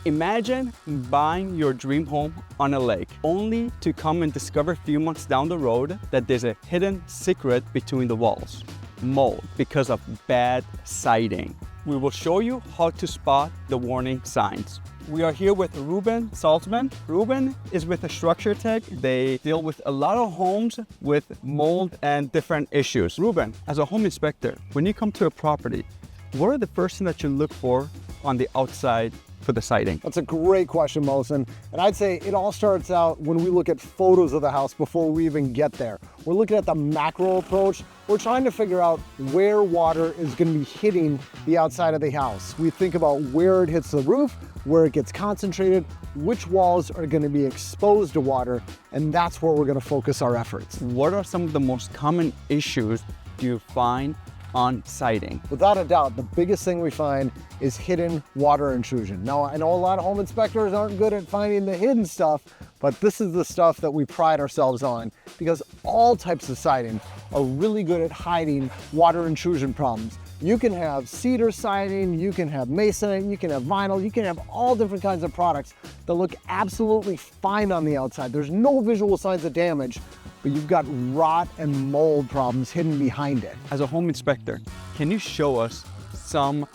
Imagine buying your dream home on a lake, only to come and discover a few months down the road that there's a hidden secret between the walls. Mold because of bad siding. We will show you how to spot the warning signs. We are here with Reuben Saltzman. Reuben is with a Structure Tech. They deal with a lot of homes with mold and different issues. Reuben, as a home inspector, when you come to a property, what are the first things that you look for on the outside for the siding? That's a great question, Mosen. And I'd say it all starts out when we look at photos of the house before we even get there. We're looking at the macro approach. We're trying to figure out where water is going to be hitting the outside of the house. We think about where it hits the roof, where it gets concentrated, which walls are going to be exposed to water, and that's where we're going to focus our efforts. What are some of the most common issues you find on siding? Without a doubt, the biggest thing we find is hidden water intrusion. Now, I know a lot of home inspectors aren't good at finding the hidden stuff, but this is the stuff that we pride ourselves on, because all types of siding are really good at hiding water intrusion problems. You can have cedar siding, you can have masonite, you can have vinyl, you can have all different kinds of products that look absolutely fine on the outside. There's no visual signs of damage, but you've got rot and mold problems hidden behind it. As a home inspector, can you show us some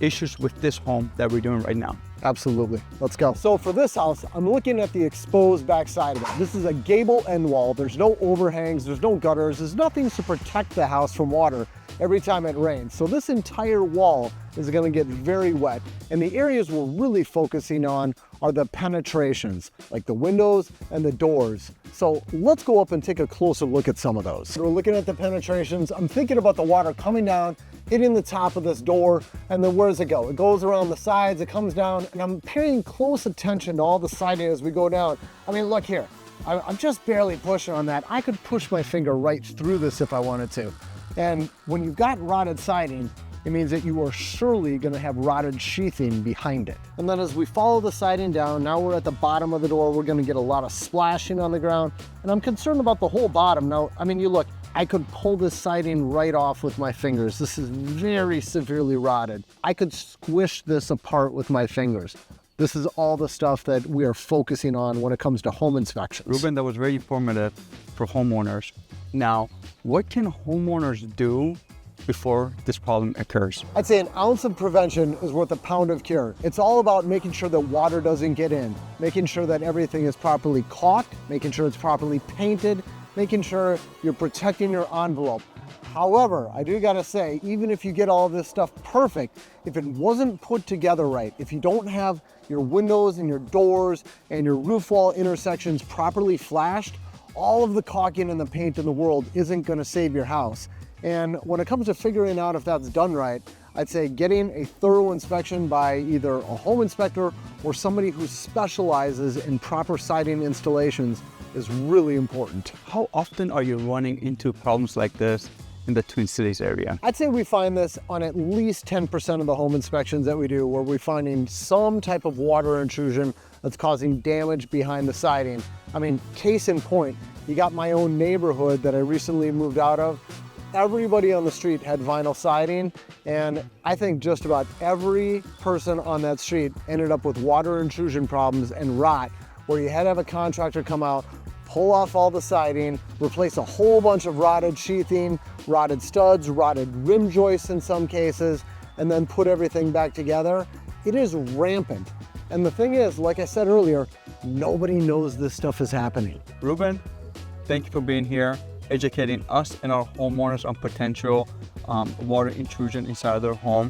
issues with this home that we're doing right now? Absolutely. Let's go. So for this house, I'm looking at the exposed back side of it. This is a gable end wall. There's no overhangs, there's no gutters, there's nothing to protect the house from water every time it rains. So this entire wall is going to get very wet. And the areas we're really focusing on are the penetrations, like the windows and the doors. So let's go up and take a closer look at some of those. So we're looking at the penetrations. I'm thinking about the water coming down, hitting the top of this door, and then where does it go? It goes around the sides, it comes down, and I'm paying close attention to all the siding as we go down. I mean, look here. I'm just barely pushing on that. I could push my finger right through this if I wanted to. And when you've got rotted siding, it means that you are surely going to have rotted sheathing behind it. And then as we follow the siding down, now we're at the bottom of the door, we're going to get a lot of splashing on the ground. And I'm concerned about the whole bottom. Now, I mean, you look, I could pull this siding right off with my fingers. This is very severely rotted. I could squish this apart with my fingers. This is all the stuff that we are focusing on when it comes to home inspections. Reuben, that was very informative for homeowners. Now, what can homeowners do before this problem occurs? I'd say an ounce of prevention is worth a pound of cure. It's all about making sure that water doesn't get in, making sure that everything is properly caulked, making sure it's properly painted, making sure you're protecting your envelope. However, I do gotta say, even if you get all of this stuff perfect, if it wasn't put together right, if you don't have your windows and your doors and your roof wall intersections properly flashed, all of the caulking and the paint in the world isn't gonna save your house. And when it comes to figuring out if that's done right, I'd say getting a thorough inspection by either a home inspector or somebody who specializes in proper siding installations is really important. How often are you running into problems like this in the Twin Cities area? I'd say we find this on at least 10% of the home inspections that we do, where we're finding some type of water intrusion that's causing damage behind the siding. I mean, case in point, you got my own neighborhood that I recently moved out of. Everybody on the street had vinyl siding, and I think just about every person on that street ended up with water intrusion problems and rot, where you had to have a contractor come out, pull off all the siding, replace a whole bunch of rotted sheathing, rotted studs, rotted rim joists in some cases, and then put everything back together. It is rampant. And the thing is, like I said earlier, nobody knows this stuff is happening. Reuben, thank you for being here, educating us and our homeowners on potential water intrusion inside their home.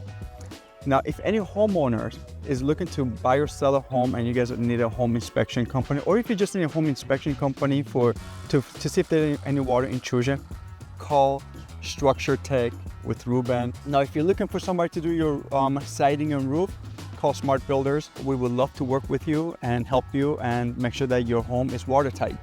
Now, if any homeowners is looking to buy or sell a home and you guys need a home inspection company, or if you just need a home inspection company to see if there's any water intrusion, call Structure Tech with Reuben. Now, if you're looking for somebody to do your siding and roof, call Smart Builders. We would love to work with you and help you and make sure that your home is watertight.